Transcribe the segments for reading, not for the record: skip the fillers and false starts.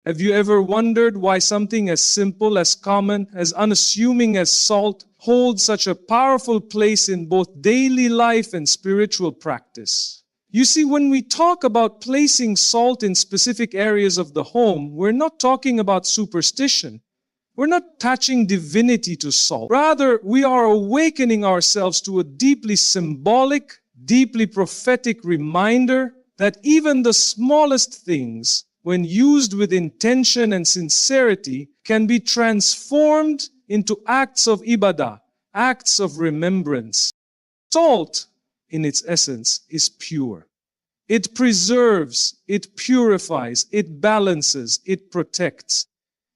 Have you ever wondered why something as simple, as common, as unassuming as salt holds such a powerful place in both daily life and spiritual practice? You see, when we talk about placing salt in specific areas of the home, we're not talking about superstition. We're not attaching divinity to salt. Rather, we are awakening ourselves to a deeply symbolic, deeply prophetic reminder that even the smallest things, when used with intention and sincerity, can be transformed into acts of ibadah, acts of remembrance. Salt, in its essence, is pure. It preserves, it purifies, it balances, it protects.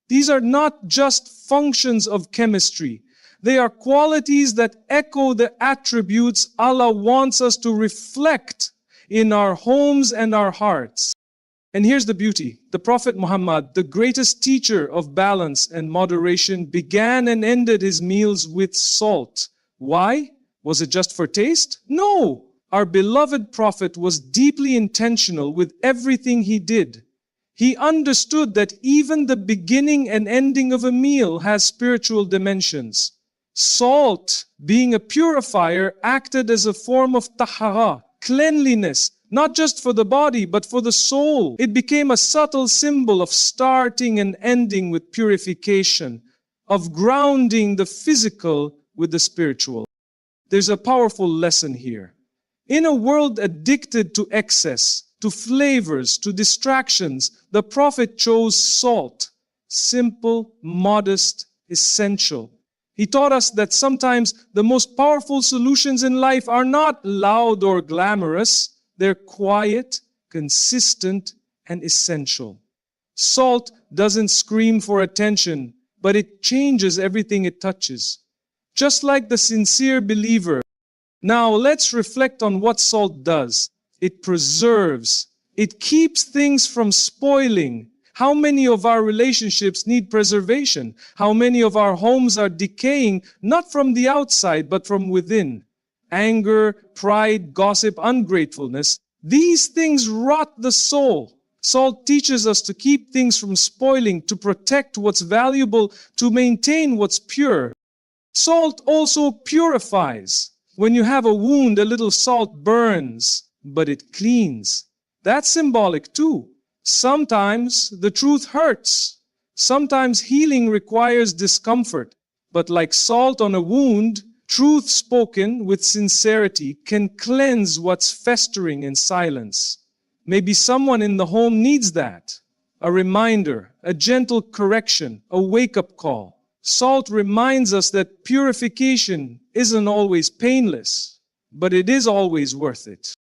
These are not just functions of chemistry. They are qualities that echo the attributes Allah wants us to reflect in our homes and our hearts. And here's the beauty. The Prophet Muhammad, the greatest teacher of balance and moderation, began and ended his meals with salt. Why? Was it just for taste? No! Our beloved Prophet was deeply intentional with everything he did. He understood that even the beginning and ending of a meal has spiritual dimensions. Salt, being a purifier, acted as a form of tahara, cleanliness, not just for the body, but for the soul. It became a subtle symbol of starting and ending with purification, of grounding the physical with the spiritual. There's a powerful lesson here. In a world addicted to excess, to flavors, to distractions, the Prophet chose salt, simple, modest, essential. He taught us that sometimes the most powerful solutions in life are not loud or glamorous. They're quiet, consistent, and essential. Salt doesn't scream for attention, but it changes everything it touches. Just like the sincere believer. Now let's reflect on what salt does. It preserves. It keeps things from spoiling. How many of our relationships need preservation? How many of our homes are decaying, not from the outside, but from within? Anger, pride, gossip, ungratefulness. These things rot the soul. Salt teaches us to keep things from spoiling, to protect what's valuable, to maintain what's pure. Salt also purifies. When you have a wound, a little salt burns, but it cleans. That's symbolic too. Sometimes the truth hurts. Sometimes healing requires discomfort. But like salt on a wound, truth spoken with sincerity can cleanse what's festering in silence. Maybe someone in the home needs that. A reminder, a gentle correction, a wake-up call. Salt reminds us that purification isn't always painless, but it is always worth it.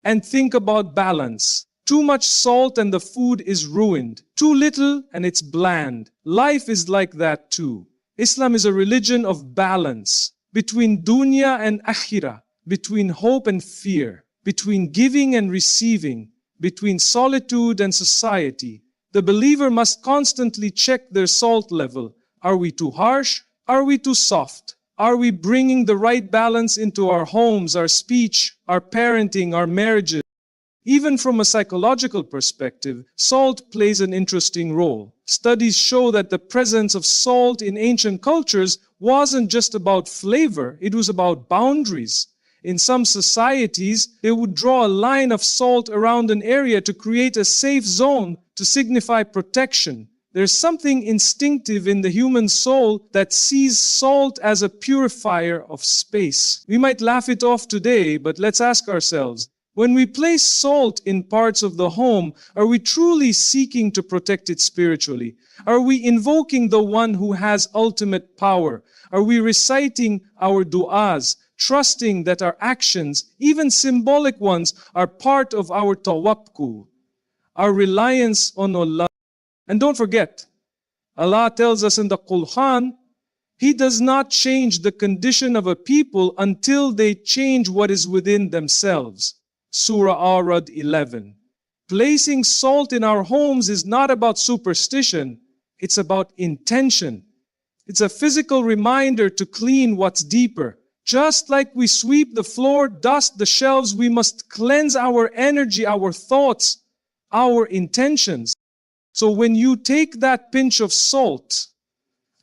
And think about balance. Too much salt and the food is ruined. Too little and it's bland. Life is like that too. Islam is a religion of balance. Between dunya and akhirah, between hope and fear, between giving and receiving, between solitude and society. The believer must constantly check their salt level. Are we too harsh? Are we too soft? Are we bringing the right balance into our homes, our speech, our parenting, our marriages? Even from a psychological perspective, salt plays an interesting role. Studies show that the presence of salt in ancient cultures wasn't just about flavor, it was about boundaries. In some societies, they would draw a line of salt around an area to create a safe zone to signify protection. There's something instinctive in the human soul that sees salt as a purifier of space. We might laugh it off today, but let's ask ourselves, when we place salt in parts of the home, are we truly seeking to protect it spiritually? Are we invoking the one who has ultimate power? Are we reciting our du'as, trusting that our actions, even symbolic ones, are part of our tawakkul, our reliance on Allah? And don't forget, Allah tells us in the Qur'an, He does not change the condition of a people until they change what is within themselves. Surah Ar-Rad 11. Placing salt in our homes is not about superstition, it's about intention. It's a physical reminder to clean what's deeper. Just like we sweep the floor, dust the shelves, we must cleanse our energy, our thoughts, our intentions. So when you take that pinch of salt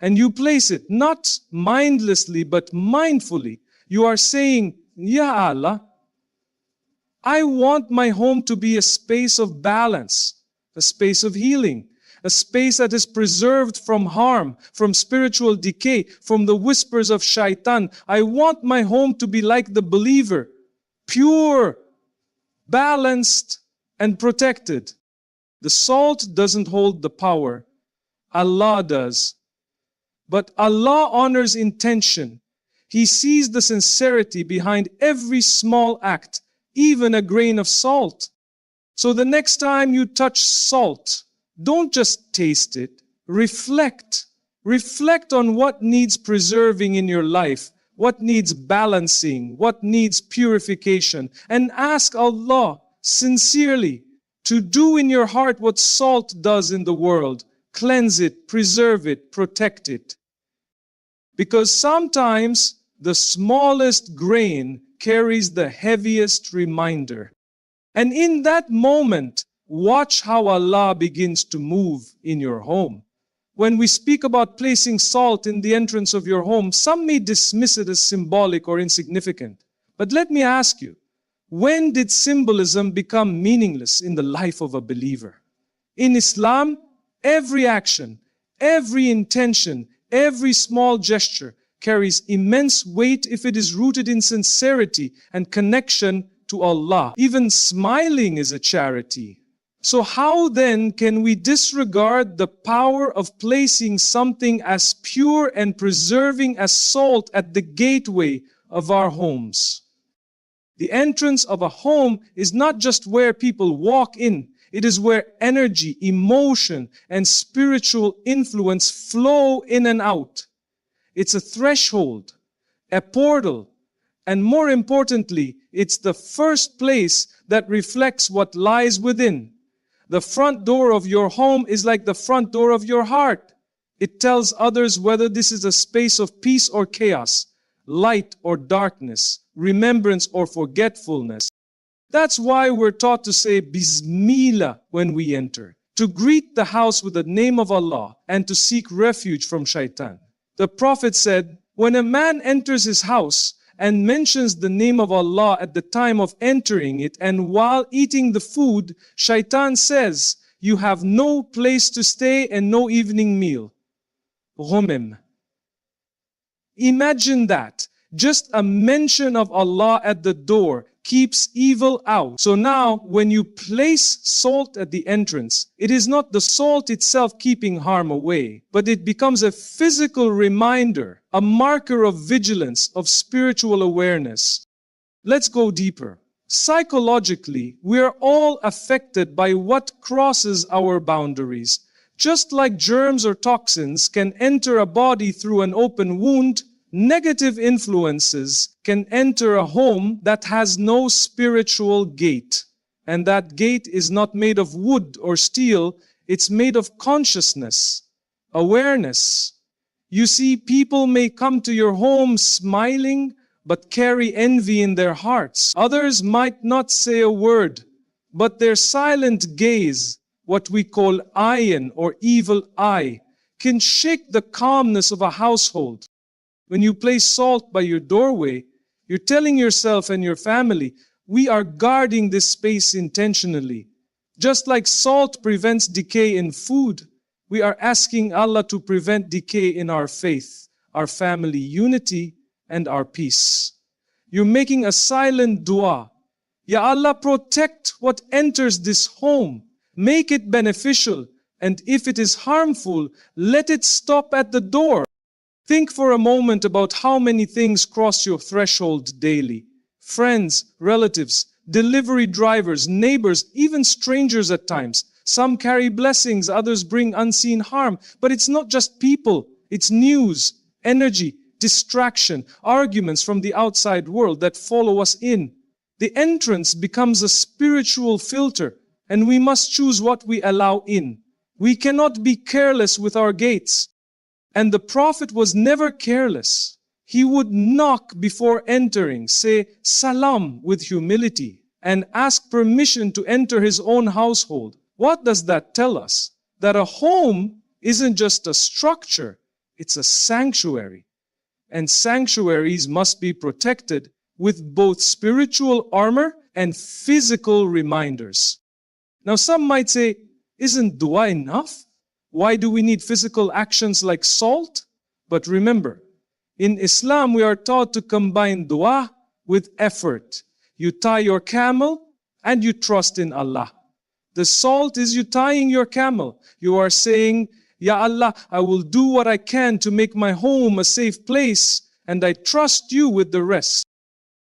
and you place it, not mindlessly but mindfully, you are saying, Ya Allah, I want my home to be a space of balance, a space of healing, a space that is preserved from harm, from spiritual decay, from the whispers of shaitan. I want my home to be like the believer, pure, balanced, and protected. The salt doesn't hold the power. Allah does. But Allah honors intention. He sees the sincerity behind every small act, even a grain of salt. So the next time you touch salt, don't just taste it. Reflect. Reflect on what needs preserving in your life, what needs balancing, what needs purification, and ask Allah sincerely to do in your heart what salt does in the world. Cleanse it, preserve it, protect it. Because sometimes the smallest grain carries the heaviest reminder. And in that moment, watch how Allah begins to move in your home. When we speak about placing salt in the entrance of your home, some may dismiss it as symbolic or insignificant. But let me ask you, when did symbolism become meaningless in the life of a believer? In Islam, every action, every intention, every small gesture carries immense weight if it is rooted in sincerity and connection to Allah. Even smiling is a charity. So how then can we disregard the power of placing something as pure and preserving as salt at the gateway of our homes? The entrance of a home is not just where people walk in. It is where energy, emotion, and spiritual influence flow in and out. It's a threshold, a portal, and more importantly, it's the first place that reflects what lies within. The front door of your home is like the front door of your heart. It tells others whether this is a space of peace or chaos, light or darkness, remembrance or forgetfulness. That's why we're taught to say Bismillah when we enter, to greet the house with the name of Allah, and to seek refuge from shaitan. The Prophet said, when a man enters his house and mentions the name of Allah at the time of entering it and while eating the food, shaitan says, you have no place to stay and no evening meal. Ghumim. Imagine that. Just a mention of Allah at the door keeps evil out. So now, when you place salt at the entrance, it is not the salt itself keeping harm away, but it becomes a physical reminder, a marker of vigilance, of spiritual awareness. Let's go deeper. Psychologically, we are all affected by what crosses our boundaries. Just like germs or toxins can enter a body through an open wound, negative influences can enter a home that has no spiritual gate. And that gate is not made of wood or steel, it's made of consciousness, awareness. You see, people may come to your home smiling, but carry envy in their hearts. Others might not say a word, but their silent gaze, what we call ayn or evil eye, can shake the calmness of a household. When you place salt by your doorway, you're telling yourself and your family, we are guarding this space intentionally. Just like salt prevents decay in food, we are asking Allah to prevent decay in our faith, our family unity, and our peace. You're making a silent dua. Ya Allah, protect what enters this home. Make it beneficial, and if it is harmful, let it stop at the door. Think for a moment about how many things cross your threshold daily. Friends, relatives, delivery drivers, neighbors, even strangers at times. Some carry blessings, others bring unseen harm. But it's not just people, it's news, energy, distraction, arguments from the outside world that follow us in. The entrance becomes a spiritual filter, and we must choose what we allow in. We cannot be careless with our gates. And the Prophet was never careless. He would knock before entering, say salam with humility, and ask permission to enter his own household. What does that tell us? that a home isn't just a structure, it's a sanctuary. And sanctuaries must be protected with both spiritual armor and physical reminders. Now some might say, isn't dua enough? Why do we need physical actions like salt? But remember, in Islam we are taught to combine dua with effort. You tie your camel and you trust in Allah. The salt is you tying your camel. You are saying, Ya Allah, I will do what I can to make my home a safe place, and I trust you with the rest.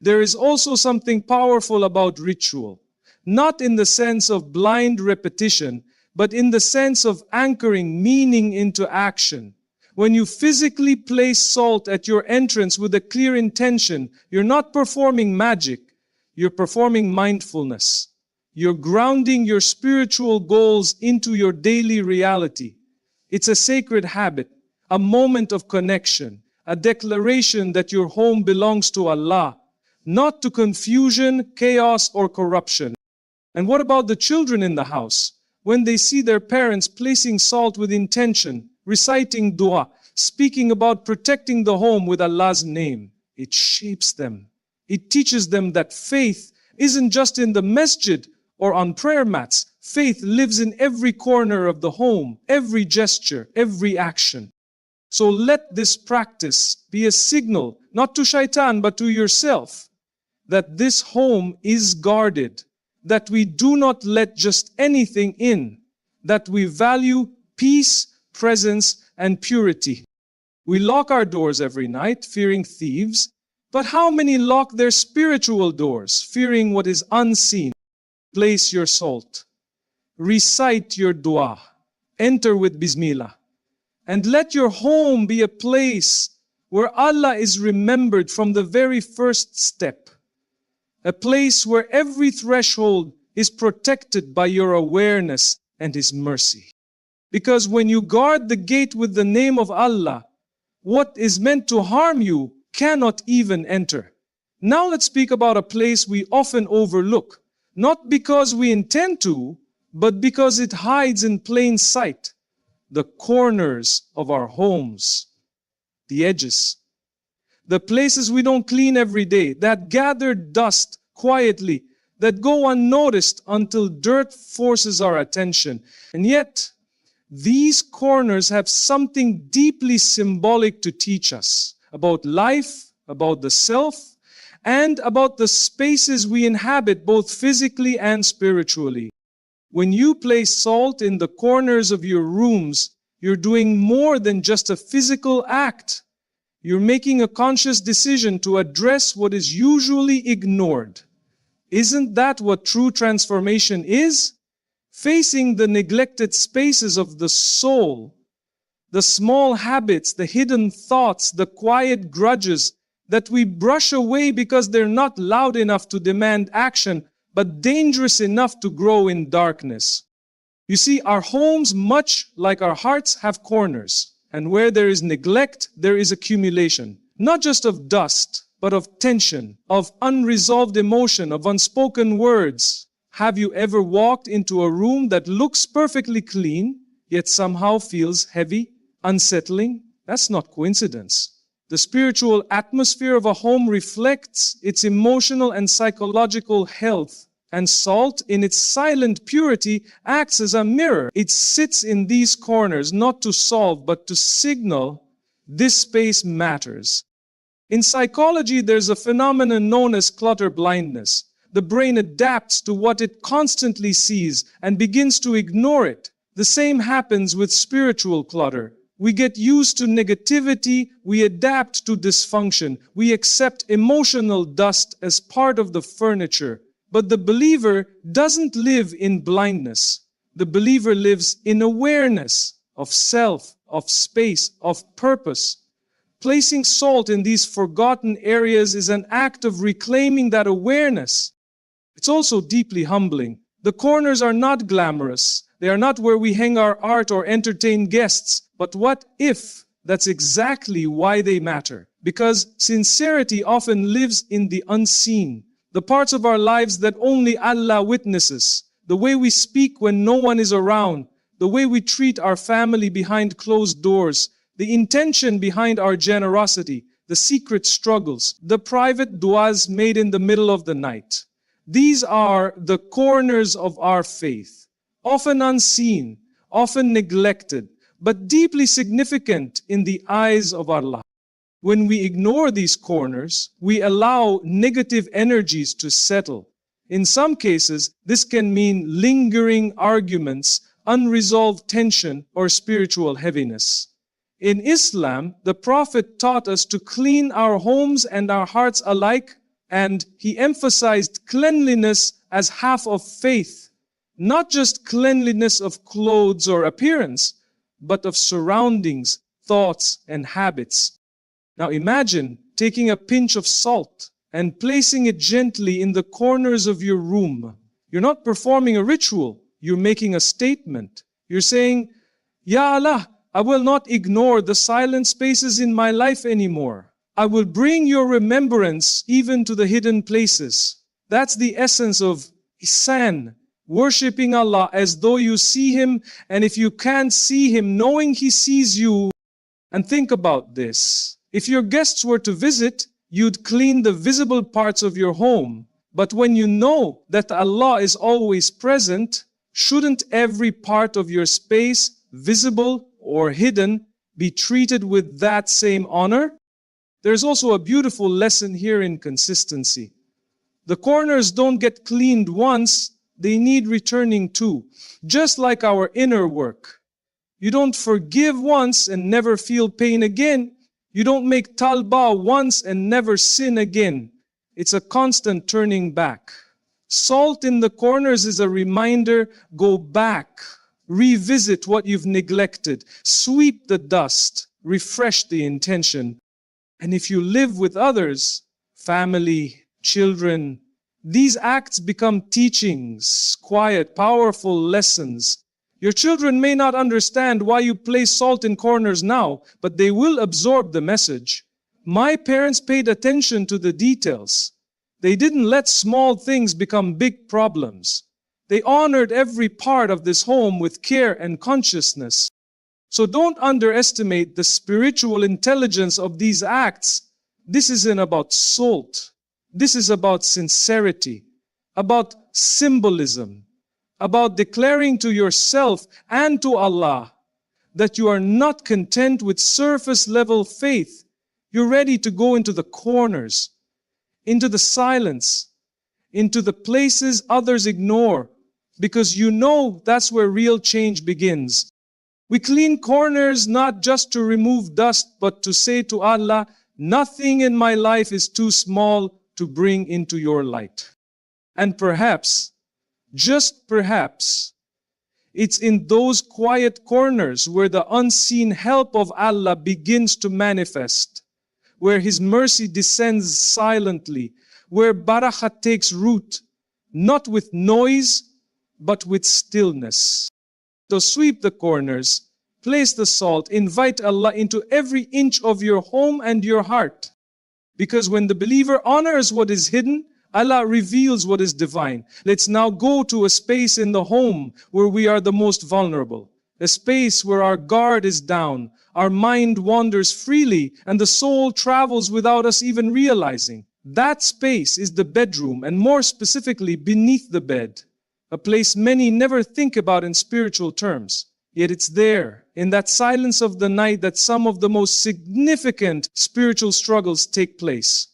There is also something powerful about ritual, not in the sense of blind repetition, but in the sense of anchoring meaning into action. When you physically place salt at your entrance with a clear intention, you're not performing magic, you're performing mindfulness. You're grounding your spiritual goals into your daily reality. It's a sacred habit, a moment of connection, a declaration that your home belongs to Allah, not to confusion, chaos, or corruption. And what about the children in the house? When they see their parents placing salt with intention, reciting dua, speaking about protecting the home with Allah's name, it shapes them. It teaches them that faith isn't just in the masjid or on prayer mats. Faith lives in every corner of the home, every gesture, every action. So let this practice be a signal, not to shaitan, but to yourself, that this home is guarded, that we do not let just anything in, that we value peace, presence, and purity. We lock our doors every night, fearing thieves, but how many lock their spiritual doors, fearing what is unseen? Place your salt. Recite your dua. Enter with Bismillah. And let your home be a place where Allah is remembered from the very first step. A place where every threshold is protected by your awareness and His mercy. Because when you guard the gate with the name of Allah, what is meant to harm you cannot even enter. Now let's speak about a place we often overlook. Not because we intend to, but because it hides in plain sight. The corners of our homes, the edges, the places we don't clean every day, that gather dust quietly, that go unnoticed until dirt forces our attention. And yet, these corners have something deeply symbolic to teach us about life, about the self, and about the spaces we inhabit both physically and spiritually. When you place salt in the corners of your rooms, you're doing more than just a physical act. You're making a conscious decision to address what is usually ignored. Isn't that what true transformation is? Facing the neglected spaces of the soul, the small habits, the hidden thoughts, the quiet grudges that we brush away because they're not loud enough to demand action, but dangerous enough to grow in darkness. You see, our homes, much like our hearts, have corners. And where there is neglect, there is accumulation. Not just of dust, but of tension, of unresolved emotion, of unspoken words. Have you ever walked into a room that looks perfectly clean, yet somehow feels heavy, unsettling? That's not coincidence. The spiritual atmosphere of a home reflects its emotional and psychological health, and salt, in its silent purity, acts as a mirror. It sits in these corners not to solve, but to signal this space matters. In psychology, there's a phenomenon known as clutter blindness. The brain adapts to what it constantly sees and begins to ignore it. The same happens with spiritual clutter. We get used to negativity, we adapt to dysfunction, we accept emotional dust as part of the furniture. But the believer doesn't live in blindness. The believer lives in awareness of self, of space, of purpose. Placing salt in these forgotten areas is an act of reclaiming that awareness. It's also deeply humbling. The corners are not glamorous. They are not where we hang our art or entertain guests. But what if that's exactly why they matter? Because sincerity often lives in the unseen, the parts of our lives that only Allah witnesses, the way we speak when no one is around, the way we treat our family behind closed doors, the intention behind our generosity, the secret struggles, the private du'as made in the middle of the night. These are the corners of our faith, often unseen, often neglected, but deeply significant in the eyes of Allah. When we ignore these corners, we allow negative energies to settle. In some cases, this can mean lingering arguments, unresolved tension, or spiritual heaviness. In Islam, the Prophet taught us to clean our homes and our hearts alike, and he emphasized cleanliness as half of faith. Not just cleanliness of clothes or appearance, but of surroundings, thoughts, and habits. Now imagine taking a pinch of salt and placing it gently in the corners of your room. You're not performing a ritual, you're making a statement. You're saying, Ya Allah, I will not ignore the silent spaces in my life anymore. I will bring your remembrance even to the hidden places. That's the essence of ihsan, worshipping Allah as though you see Him, and if you can't see Him, knowing He sees you. And think about this. If your guests were to visit, you'd clean the visible parts of your home. But when you know that Allah is always present, shouldn't every part of your space, visible or hidden, be treated with that same honor? There's also a beautiful lesson here in consistency. The corners don't get cleaned once, they need returning to. Just like our inner work. You don't forgive once and never feel pain again. You don't make talbah once and never sin again. It's a constant turning back. Salt in the corners is a reminder, go back. Revisit what you've neglected. Sweep the dust. Refresh the intention. And if you live with others, family, children, these acts become teachings, quiet, powerful lessons. Your children may not understand why you place salt in corners now, but they will absorb the message. My parents paid attention to the details. They didn't let small things become big problems. They honored every part of this home with care and consciousness. So don't underestimate the spiritual intelligence of these acts. This isn't about salt. This is about sincerity, about symbolism, about declaring to yourself and to Allah that you are not content with surface level faith. You're ready to go into the corners, into the silence, into the places others ignore, because you know that's where real change begins. We clean corners not just to remove dust, but to say to Allah, nothing in my life is too small to bring into your light. And perhaps, just perhaps, it's in those quiet corners where the unseen help of Allah begins to manifest, where His mercy descends silently, where Barakah takes root, not with noise, but with stillness. So sweep the corners, place the salt, invite Allah into every inch of your home and your heart. Because when the believer honors what is hidden, Allah reveals what is divine. Let's now go to a space in the home where we are the most vulnerable. A space where our guard is down, our mind wanders freely, and the soul travels without us even realizing. That space is the bedroom, and more specifically, beneath the bed. A place many never think about in spiritual terms. Yet it's there, in that silence of the night, that some of the most significant spiritual struggles take place.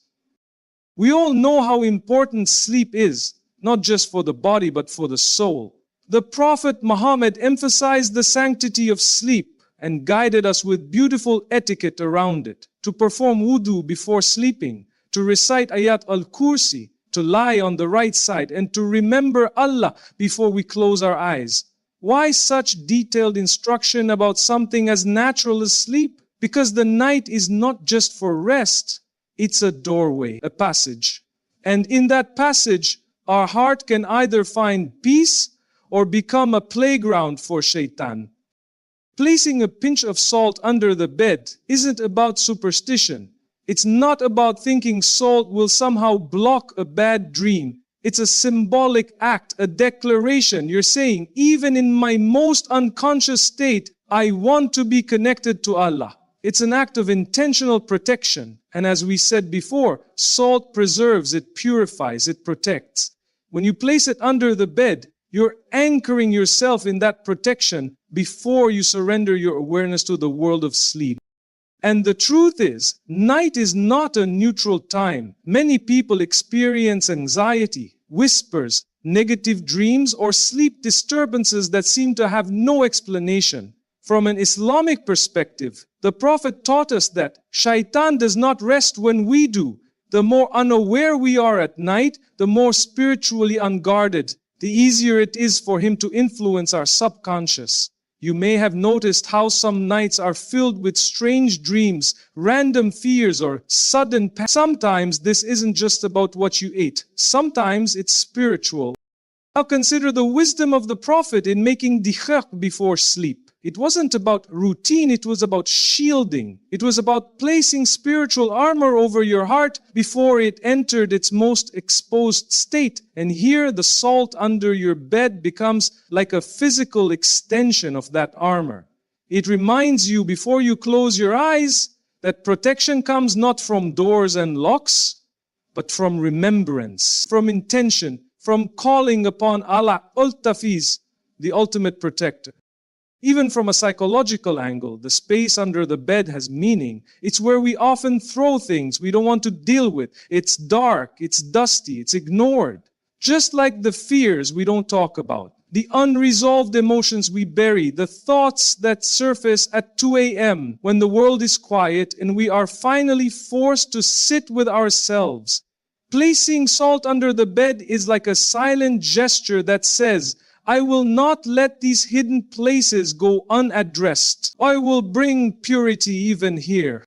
We all know how important sleep is, not just for the body but for the soul. The Prophet Muhammad emphasized the sanctity of sleep and guided us with beautiful etiquette around it. To perform wudu before sleeping, to recite Ayat al-Kursi, to lie on the right side, and to remember Allah before we close our eyes. Why such detailed instruction about something as natural as sleep? Because the night is not just for rest, it's a doorway, a passage. And in that passage, our heart can either find peace or become a playground for shaitan. Placing a pinch of salt under the bed isn't about superstition. It's not about thinking salt will somehow block a bad dream. It's a symbolic act, a declaration. You're saying, even in my most unconscious state, I want to be connected to Allah. It's an act of intentional protection. And as we said before, salt preserves, it purifies, it protects. When you place it under the bed, you're anchoring yourself in that protection before you surrender your awareness to the world of sleep. And the truth is, night is not a neutral time. Many people experience anxiety, whispers, negative dreams, or sleep disturbances that seem to have no explanation. From an Islamic perspective, the Prophet taught us that shaitan does not rest when we do. The more unaware we are at night, the more spiritually unguarded, the easier it is for him to influence our subconscious. You may have noticed how some nights are filled with strange dreams, random fears, or sudden panic. Sometimes this isn't just about what you ate. Sometimes it's spiritual. Now consider the wisdom of the Prophet in making dikhaq before sleep. It wasn't about routine, it was about shielding. It was about placing spiritual armor over your heart before it entered its most exposed state. And here the salt under your bed becomes like a physical extension of that armor. It reminds you before you close your eyes that protection comes not from doors and locks, but from remembrance, from intention, from calling upon Allah Al-Tafiz, the ultimate protector. Even from a psychological angle, the space under the bed has meaning. It's where we often throw things we don't want to deal with. It's dark, it's dusty, it's ignored. Just like the fears we don't talk about, the unresolved emotions we bury, the thoughts that surface at 2 a.m. when the world is quiet and we are finally forced to sit with ourselves. Placing salt under the bed is like a silent gesture that says, I will not let these hidden places go unaddressed. I will bring purity even here.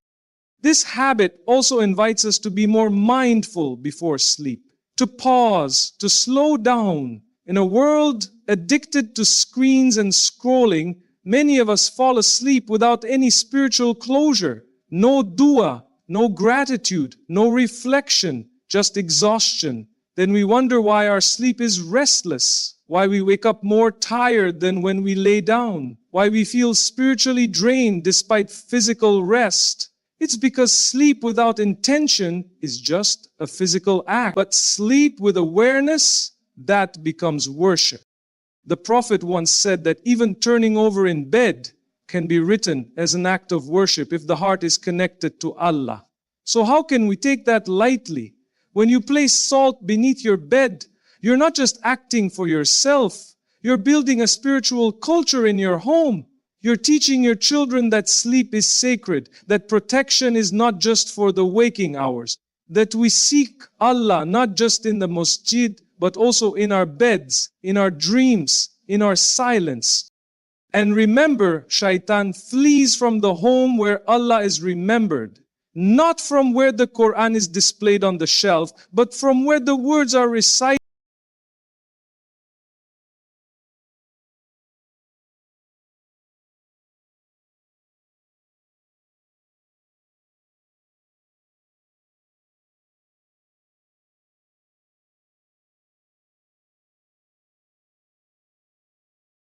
This habit also invites us to be more mindful before sleep, to pause, to slow down. In a world addicted to screens and scrolling, many of us fall asleep without any spiritual closure. No dua, no gratitude, no reflection, just exhaustion. Then we wonder why our sleep is restless. Why we wake up more tired than when we lay down, why we feel spiritually drained despite physical rest. It's because sleep without intention is just a physical act. But sleep with awareness, that becomes worship. The Prophet once said that even turning over in bed can be written as an act of worship if the heart is connected to Allah. So how can we take that lightly? When you place salt beneath your bed, you're not just acting for yourself. You're building a spiritual culture in your home. You're teaching your children that sleep is sacred, that protection is not just for the waking hours, that we seek Allah not just in the masjid, but also in our beds, in our dreams, in our silence. And remember, shaitan flees from the home where Allah is remembered. Not from where the Qur'an is displayed on the shelf, but from where the words are recited.